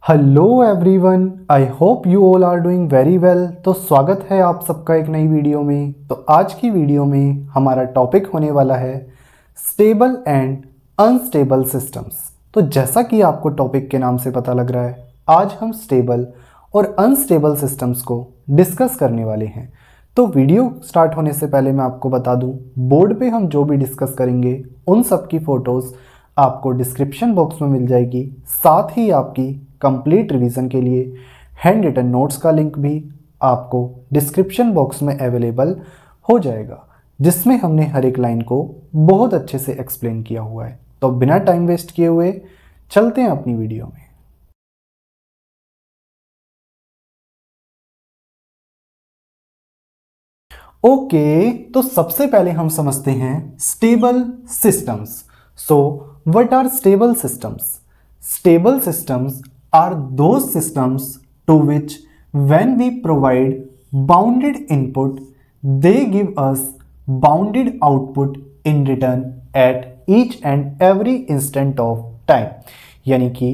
Hello everyone, I hope you all are doing very well. तो स्वागत है आप सबका एक नई वीडियो में। तो आज की वीडियो में हमारा टॉपिक होने वाला है स्टेबल एंड अनस्टेबल सिस्टम्स। तो जैसा कि आपको टॉपिक के नाम से पता लग रहा है, आज हम स्टेबल और अनस्टेबल सिस्टम्स को डिस्कस करने वाले हैं। तो वीडियो स्टार्ट होने से पहले मैं आपको बता दूं, बोर्ड पे हम जो भी डिस्कस करेंगे उन सब की फ़ोटोज़ आपको डिस्क्रिप्शन बॉक्स में मिल जाएगी। साथ ही आपकी कंप्लीट रिवीजन के लिए हैंड रिटन नोट्स का लिंक भी आपको डिस्क्रिप्शन बॉक्स में अवेलेबल हो जाएगा, जिसमें हमने हर एक लाइन को बहुत अच्छे से एक्सप्लेन किया हुआ है। तो बिना टाइम वेस्ट किए हुए चलते हैं अपनी वीडियो में। ओके, तो सबसे पहले हम समझते हैं stable systems. So what are stable systems? Stable systems are those systems to which when we provide bounded input, they give us bounded output in return at each and every instant of time। यानी कि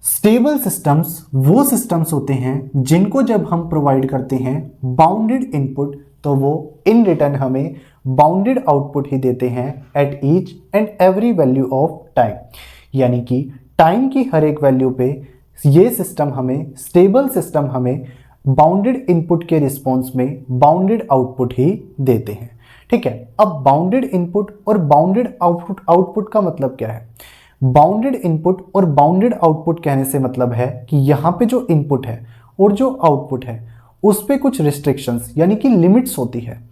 stable systems वो systems होते हैं जिनको जब हम provide करते हैं बाउंडेड इनपुट, तो वो इन रिटर्न हमें बाउंडेड आउटपुट ही देते हैं at each and every value of time. यानी कि टाइम की हर एक वैल्यू पे ये सिस्टम हमें, स्टेबल सिस्टम हमें बाउंडेड इनपुट के रिस्पॉन्स में बाउंडेड आउटपुट ही देते हैं। ठीक है, अब बाउंडेड इनपुट और बाउंडेड आउटपुट का मतलब क्या है? बाउंडेड इनपुट और बाउंडेड आउटपुट कहने से मतलब है कि यहाँ पे जो इनपुट है और जो आउटपुट है उस पे कुछ रिस्ट्रिक्शंस यानी कि लिमिट्स होती है।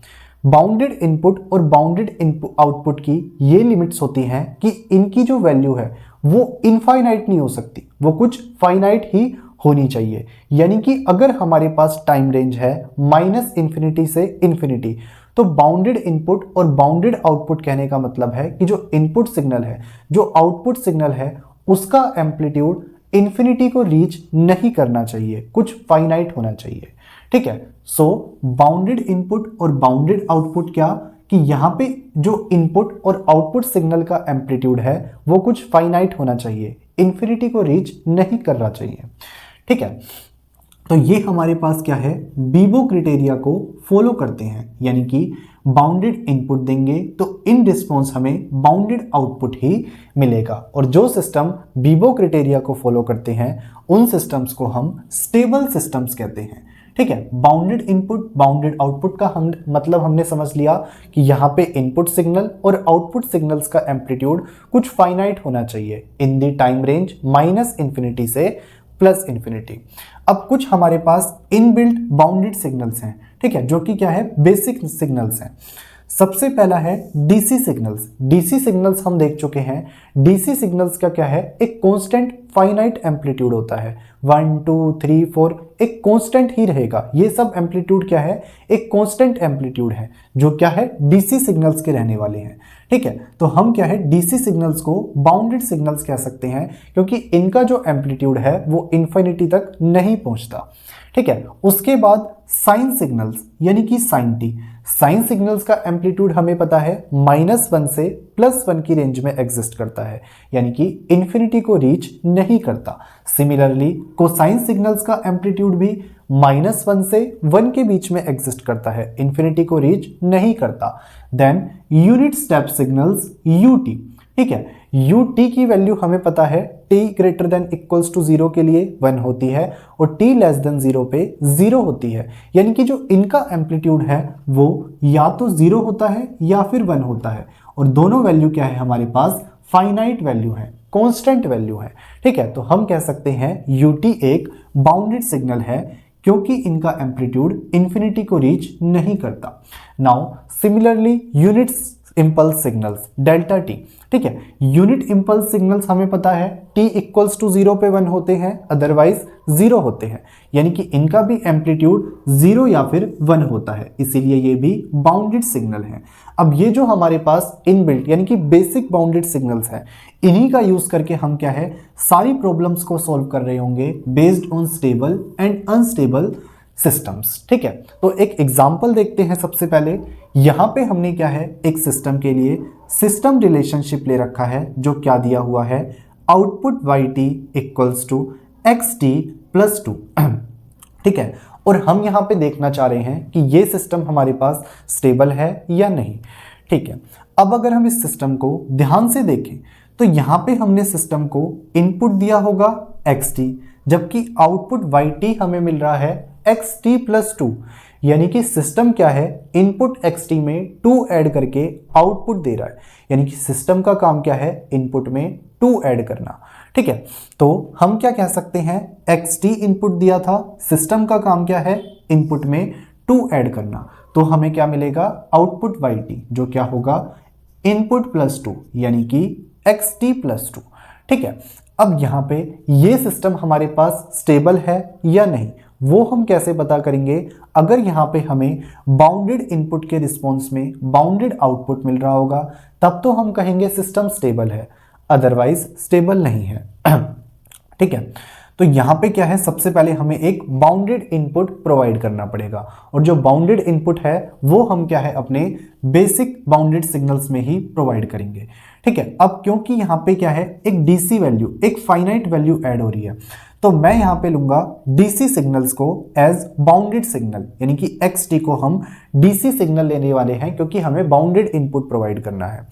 बाउंडेड इनपुट और बाउंडेड आउटपुट की ये लिमिट्स होती हैं कि इनकी जो वैल्यू है वो इनफाइनाइट नहीं हो सकती, वो कुछ फाइनाइट ही होनी चाहिए। यानी कि अगर हमारे पास टाइम रेंज है -इन्फिनिटी से इन्फिनिटी, तो बाउंडेड इनपुट और बाउंडेड आउटपुट कहने का मतलब है कि जो इनपुट सिग्नल है, जो आउटपुट सिग्नल है, उसका एम्पलीट्यूड इन्फिनिटी को रीच नहीं करना चाहिए, कुछ फाइनाइट होना चाहिए। ठीक है, सो बाउंडेड इनपुट और बाउंडेड आउटपुट क्या कि यहाँ पे जो इनपुट और आउटपुट सिग्नल का एम्पलीट्यूड है वो कुछ फाइनाइट होना चाहिए, इन्फिनिटी को रीच नहीं करना चाहिए। ठीक है, तो ये हमारे पास क्या है, बीबो क्राइटेरिया को फॉलो करते हैं। यानी कि बाउंडेड इनपुट देंगे तो इन रिस्पॉन्स हमें बाउंडेड आउटपुट ही मिलेगा। और जो सिस्टम बीबो क्राइटेरिया को फॉलो करते हैं उन सिस्टम्स को हम स्टेबल सिस्टम्स कहते हैं। ठीक है, बाउंडेड इनपुट बाउंडेड आउटपुट का हम मतलब हमने समझ लिया कि यहाँ पे इनपुट सिग्नल और आउटपुट सिग्नल्स का एम्पलीट्यूड कुछ फाइनाइट होना चाहिए इन द टाइम रेंज -इन्फिनिटी से +इन्फिनिटी। अब कुछ हमारे पास इनबिल्ट बाउंडेड सिग्नल्स हैं। ठीक है, जो कि क्या है, बेसिक सिग्नल्स हैं। सबसे पहला है डीसी सिग्नल्स। डीसी सिग्नल्स हम देख चुके हैं। डीसी सिग्नल्स का क्या है, एक कांस्टेंट फाइनाइट एम्पलीट्यूड होता है, 1 2 3 4 एक कांस्टेंट ही रहेगा। ये सब एम्पलीट्यूड क्या है, एक कांस्टेंट एम्पलीट्यूड है, जो क्या है डीसी सिग्नल्स के रहने वाले हैं। ठीक है, तो हम क्या है डीसी सिग्नल्स को बाउंडेड सिग्नल्स कह सकते हैं, क्योंकि इनका जो एम्पलीट्यूड है वो इन्फिनिटी तक नहीं पहुंचता। ठीक है, उसके बाद साइन सिग्नल्स यानी कि साइन टी। साइन सिग्नल्स का एम्पलीट्यूड हमें पता है -1 से +1 की रेंज में एग्जिस्ट करता है, यानी कि इन्फिनिटी को रीच नहीं करता। सिमिलरली कोसाइन सिग्नल्स का एम्पलीट्यूड भी -1 से 1 के बीच में एग्जिस्ट करता है, इन्फिनिटी को रीच नहीं करता। Then unit step signals U T. ठीक है, यूटी की वैल्यू हमें पता है t > 0 के लिए 1 होती है और t <0 पे 0 होती है। यानी कि जो इनका एम्पलीट्यूड है वो या तो 0 होता है या फिर 1 होता है, और दोनों वैल्यू क्या है हमारे पास, फाइनाइट वैल्यू है, कांस्टेंट वैल्यू है। ठीक है, तो हम कह सकते हैं यूटी एक बाउंडेड सिग्नल है क्योंकि इनका एम्पलीट्यूड इन्फिनिटी को रीच नहीं करता। Now similarly unit impulse signals delta T. ठीक है, यूनिट इंपल्स सिग्नल्स हमें पता है t = 0 पे 1 होते हैं, अदरवाइज 0 होते हैं। यानी कि इनका भी एम्पलीट्यूड 0 या फिर 1 होता है, इसीलिए ये भी बाउंडेड सिग्नल है। अब ये जो हमारे पास इनबिल्ट यानी कि बेसिक बाउंडेड सिग्नल्स हैं, इन्हीं का यूज करके हम क्या है सारी प्रॉब्लम्स को सॉल्व कर रहे होंगे based on stable and unstable systems. ठीक है, तो एक एग्जांपल देखते हैं। सबसे पहले यहाँ पे हमने क्या है, एक सिस्टम के लिए सिस्टम रिलेशनशिप ले रखा है, जो क्या दिया हुआ है, output yt = x T plus two. ठीक है, और हम यहाँ पे देखना चाह रहे हैं कि ये सिस्टम हमारे पास स्टेबल है या नहीं। ठीक है, अब अगर हम इस सिस्टम को ध्यान से देखें तो यहाँ पे हमने सिस्टम को इनपुट दिया होगा एक्स टी, जबकि आउटपुट वाई टी हमें मिल रहा है एक्स टी प्लस टू। यानी कि सिस्टम क्या है, इनपुट एक्स टी में 2 ऐड करके आउटपुट दे रहा है। यानी कि सिस्टम का काम क्या है, इनपुट में 2 ऐड करना। ठीक है, तो हम क्या कह सकते हैं, एक्स टी इनपुट दिया था, सिस्टम का काम क्या है, इनपुट में 2 ऐड करना। तो हमें क्या मिलेगा, आउटपुट वाई टी, जो क्या होगा, इनपुट प्लस 2, यानी कि एक्स टी प्लस 2। ठीक है, अब यहाँ पे ये सिस्टम हमारे पास स्टेबल है या नहीं, वो हम कैसे पता करेंगे। अगर यहाँ पे हमें बाउंडेड इनपुट के रिस्पॉन्स में बाउंडेड आउटपुट मिल रहा होगा, तब तो हम कहेंगे सिस्टम स्टेबल है, अदरवाइज स्टेबल नहीं है। ठीक है, तो यहाँ पे क्या है, सबसे पहले हमें एक बाउंडेड इनपुट प्रोवाइड करना पड़ेगा, और जो बाउंडेड इनपुट है वो हम क्या है, अपने बेसिक बाउंडेड सिग्नल्स में ही प्रोवाइड करेंगे। ठीक है, अब क्योंकि यहाँ पे क्या है, एक डीसी वैल्यू, एक फाइनाइट वैल्यू ऐड हो रही है, तो मैं यहाँ पे लूंगा डीसी सिग्नल्स को एज बाउंडेड सिग्नल, यानी कि एक्स टी को हम डीसी सिग्नल लेने वाले हैं, क्योंकि हमें बाउंडेड इनपुट प्रोवाइड करना है।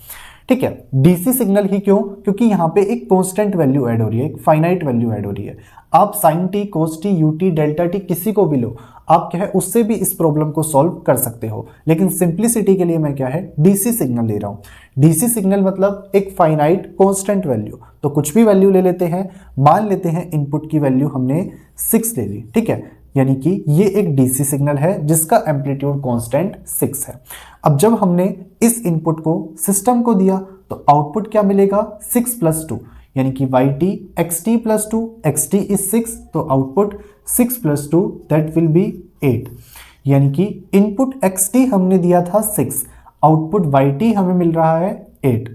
ठीक है, डीसी सिग्नल ही क्यों, क्योंकि यहाँ पे एक कांस्टेंट वैल्यू ऐड हो रही है, एक फाइनाइट वैल्यू ऐड हो रही है। आप sine T, cos T, U T, delta T किसी को भी लो, आप क्या है उससे भी इस प्रॉब्लम को सॉल्व कर सकते हो, लेकिन सिंप्लिसिटी के लिए मैं क्या है, डीसी सिग्नल ले रहा हूँ। डीसी सिग्नल मतलब एक फाइनाइट कांस्टेंट वैल्यू, तो कुछ भी वैल्यू ले लेते हैं, मान लेते हैं इनपुट की वैल्यू हमने 6 ले ली। ठीक है, यानी कि ये एक डीसी सिग्नल है जिसका एम्पलीट्यूड कांस्टेंट 6 है। अब जब हमने इस इनपुट को सिस्टम को दिया तो आउटपुट क्या मिलेगा, 6 प्लस 2, यानी कि Y T X T plus 2, X T is 6, तो output 6 plus 2 that will be 8। यानी कि इनपुट एक्स टी हमने दिया था 6, आउटपुट वाई टी हमें मिल रहा है 8।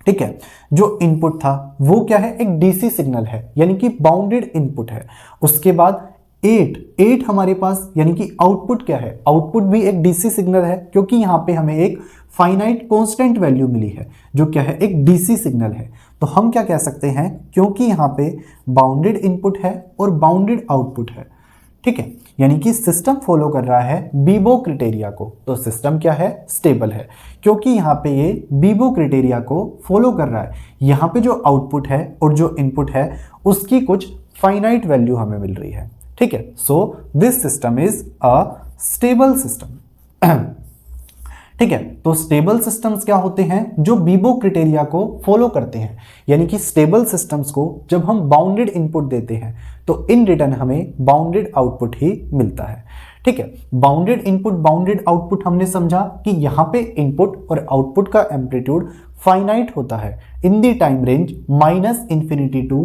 ठीक है, जो इनपुट था वो क्या है, एक डीसी सिग्नल है, यानी कि बाउंडेड इनपुट है। उसके बाद 8 हमारे पास, यानी कि आउटपुट क्या है, आउटपुट भी एक डीसी सिग्नल है, क्योंकि यहाँ पे हमें एक फाइनाइट कांस्टेंट वैल्यू मिली है, जो क्या है, एक डीसी सिग्नल है। तो हम क्या कह सकते हैं, क्योंकि यहाँ पे बाउंडेड इनपुट है और बाउंडेड आउटपुट है। ठीक है, यानी कि सिस्टम फॉलो कर रहा है बीबो क्राइटेरिया को, तो सिस्टम क्या है, स्टेबल है, क्योंकि यहाँ पे ये बीबो क्राइटेरिया को फॉलो कर रहा है। यहाँ पे जो आउटपुट है और जो इनपुट है उसकी कुछ फाइनाइट वैल्यू हमें मिल रही है। ठीक है, so this system is a stable system. ठीक है, तो स्टेबल सिस्टम्स क्या होते हैं, जो बीबो क्राइटेरिया को फॉलो करते हैं। यानी कि स्टेबल सिस्टम्स को जब हम बाउंडेड इनपुट देते हैं तो इन रिटर्न हमें बाउंडेड आउटपुट ही मिलता है। ठीक है, बाउंडेड इनपुट बाउंडेड आउटपुट हमने समझा कि यहाँ पे इनपुट और आउटपुट का एम्पलीट्यूड फाइनाइट होता है in the time range -∞ to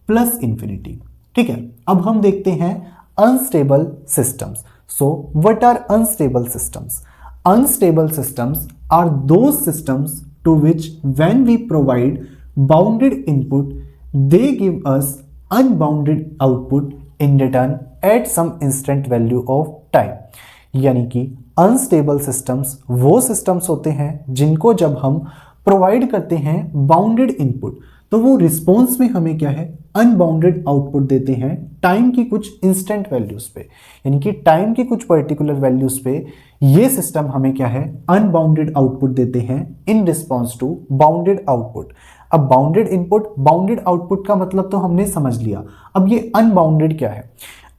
+∞। ठीक है, अब हम देखते हैं unstable systems. So what are unstable systems? Unstable systems are those systems to which when we provide bounded input, they give us unbounded output in return at some instant value of time। यानी कि unstable systems वो systems होते हैं जिनको जब हम provide करते हैं bounded input, तो वो रिस्पॉन्स में हमें क्या है, अनबाउंडेड आउटपुट देते हैं टाइम की कुछ इंस्टेंट वैल्यूज पे। यानी कि टाइम की कुछ पर्टिकुलर वैल्यूज पे ये सिस्टम हमें क्या है, अनबाउंडेड आउटपुट देते हैं in response to bounded output. अब बाउंडेड इनपुट बाउंडेड आउटपुट का मतलब तो हमने समझ लिया, अब ये अनबाउंडेड क्या है?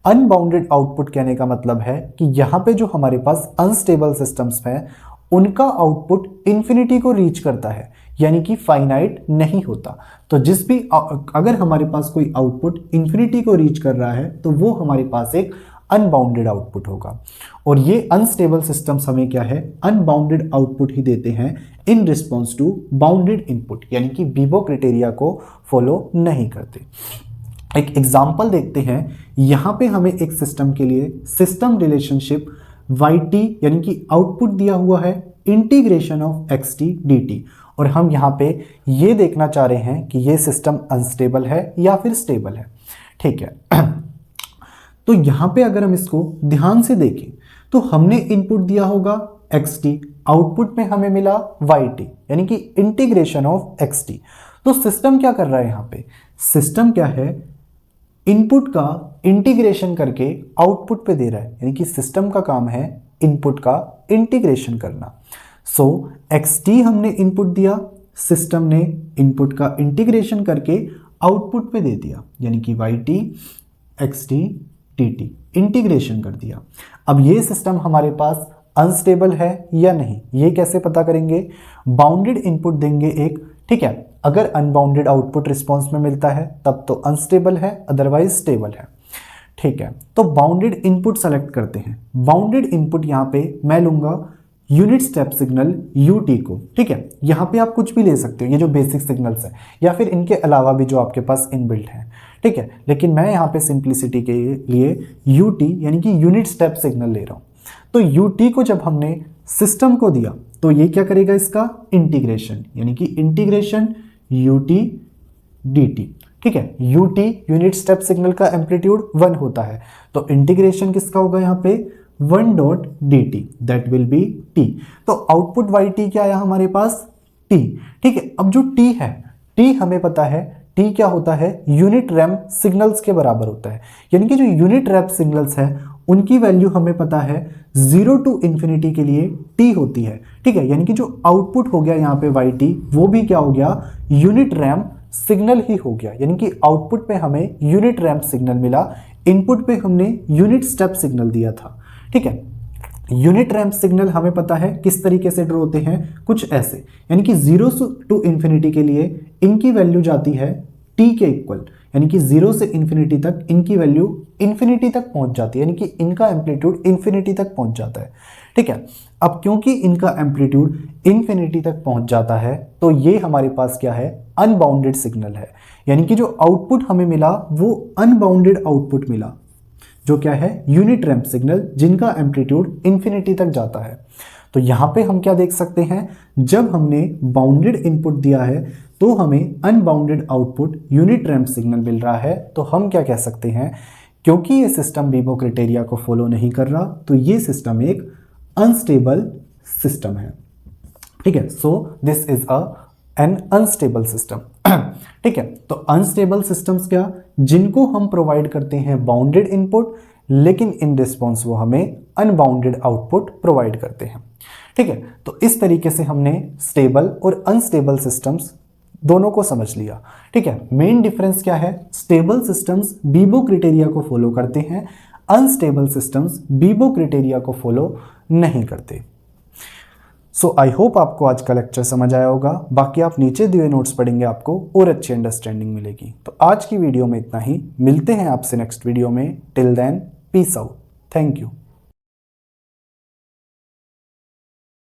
अनबाउंडेड आउटपुट कहने का मतलब है कि यहाँ पे जो हमारे पास अनस्टेबल सिस्टम्स हैं उनका आउटपुट इन्फिनिटी को रीच करता है, यानी कि फाइनाइट नहीं होता। तो जिस भी अगर हमारे पास कोई आउटपुट इन्फिनिटी को रीच कर रहा है तो वो हमारे पास एक अनबाउंडेड आउटपुट होगा। और ये अनस्टेबल सिस्टम्स हमें क्या है, अनबाउंडेड आउटपुट ही देते हैं in response to bounded input, यानी कि बीबो क्राइटेरिया को फॉलो नहीं करते। एक एग्जाम्पल देखते हैं, यहाँ पे हमें एक सिस्टम के लिए सिस्टम रिलेशनशिप yt यानी कि आउटपुट दिया हुआ है इंटीग्रेशन ऑफ xt dt, और हम यहाँ पे ये देखना चाह रहे हैं कि ये सिस्टम अनस्टेबल है या फिर स्टेबल है। ठीक है, तो यहाँ पे अगर हम इसको ध्यान से देखें तो हमने इनपुट दिया होगा xt, आउटपुट में हमें मिला yt यानी कि इंटीग्रेशन ऑफ xt। तो सिस्टम क्या कर रहा है, यहाँ पे सिस्टम क्या है, इनपुट का इंटीग्रेशन करके आउटपुट पे दे रहा है, यानी कि सिस्टम का काम है इनपुट का इंटीग्रेशन करना। सो xt हमने इनपुट दिया, सिस्टम ने इनपुट का इंटीग्रेशन करके आउटपुट पे दे दिया, यानी कि yt xt dt इंटीग्रेशन कर दिया। अब ये सिस्टम हमारे पास अनस्टेबल है या नहीं, ये कैसे पता करेंगे? बाउंडेड इनपुट देंगे एक, ठीक है। अगर अनबाउंडेड आउटपुट रिस्पॉन्स में मिलता है तब तो अनस्टेबल है, अदरवाइज स्टेबल है, ठीक है। तो बाउंडेड इनपुट सेलेक्ट करते हैं। बाउंडेड इनपुट यहाँ पे मैं लूंगा यूनिट स्टेप सिग्नल UT को, ठीक है। यहाँ पे आप कुछ भी ले सकते हो, ये जो बेसिक सिग्नल्स हैं या फिर इनके अलावा भी जो आपके पास इनबिल्ट है, ठीक है। लेकिन मैं यहाँ पे सिंप्लिसिटी के लिए UT यानी कि यूनिट स्टेप सिग्नल ले रहा हूँ। तो UT को जब हमने सिस्टम को दिया तो ये क्या करेगा? इसका इंटीग्रेशन, यानी कि इंटीग्रेशन UT dt, ठीक है। UT यूनिट स्टेप सिग्नल का एम्पलीट्यूड 1 होता है, तो इंटीग्रेशन किसका होगा यहाँ पे? 1.dt, that will B t। तो आउटपुट yt क्या आया हमारे पास? t, ठीक है। अब जो t है, t हमें पता है t क्या होता है? यूनिट रैम्प सिग्नल्स के बराबर होता है, यानी कि जो यूनिट रैम्प सिग्नल्स है उनकी वैल्यू हमें पता है 0 to इन्फिनिटी के लिए t होती है, ठीक है। यानी कि जो आउटपुट हो गया यहाँ पे yt वो भी क्या हो गया? यूनिट रैम्प सिग्नल ही हो गया, यानी कि आउटपुट पे हमें यूनिट रैम्प सिग्नल मिला, इनपुट पे हमने यूनिट स्टेप सिग्नल दिया था, ठीक है। यूनिट रैम्प सिग्नल हमें पता है किस तरीके से ड्रॉ होते हैं, कुछ ऐसे, यानी कि 0 to इन्फिनिटी के लिए इनकी वैल्यू जाती है t के इक्वल, यानी कि 0 से इन्फिनिटी तक इनकी वैल्यू इन्फिनिटी तक पहुंच जाती है, यानी कि इनका एम्पलीट्यूड इन्फिनिटी तक पहुंच जाता है, ठीक है। अब क्योंकि इनका एम्पलीट्यूड इन्फिनिटी तक पहुंच जाता है तो ये हमारे पास क्या है? अनबाउंडेड सिग्नल है, यानी कि जो आउटपुट हमें मिला वो अनबाउंडेड आउटपुट मिला, जो क्या है? यूनिट रैम्प सिग्नल, जिनका एम्पलीट्यूड इन्फिनिटी तक जाता है। तो यहाँ पे हम क्या देख सकते हैं? जब हमने बाउंडेड इनपुट दिया है तो हमें unbounded output unit ramp signal मिल रहा है, तो हम क्या कह सकते हैं? क्योंकि ये सिस्टम बीबो क्राइटेरिया को फॉलो नहीं कर रहा तो ये सिस्टम एक अनस्टेबल सिस्टम है, ठीक है। So this is an unstable system, ठीक है। तो अनस्टेबल सिस्टम्स क्या? जिनको हम प्रोवाइड करते हैं बाउंडेड इनपुट, लेकिन इन रिस्पॉन्स वो हमें अनबाउंडेड आउटपुट प्रोवाइड करते हैं, ठीक है। तो इस तरीके से हमने स्टेबल और अनस्टेबल सिस्टम्स दोनों को समझ लिया, ठीक है। मेन डिफरेंस क्या है? स्टेबल सिस्टम्स बीबो क्राइटेरिया को फॉलो करते हैं, अनस्टेबल सिस्टम्स बीबो क्राइटेरिया को फॉलो नहीं करते। सो आई होप आपको आज का लेक्चर समझ आया होगा। बाकी आप नीचे दिए नोट्स पढ़ेंगे, आपको और अच्छी अंडरस्टैंडिंग मिलेगी। तो आज की वीडियो में इतना ही, मिलते हैं आपसे नेक्स्ट वीडियो में। Till then, peace out, thank you.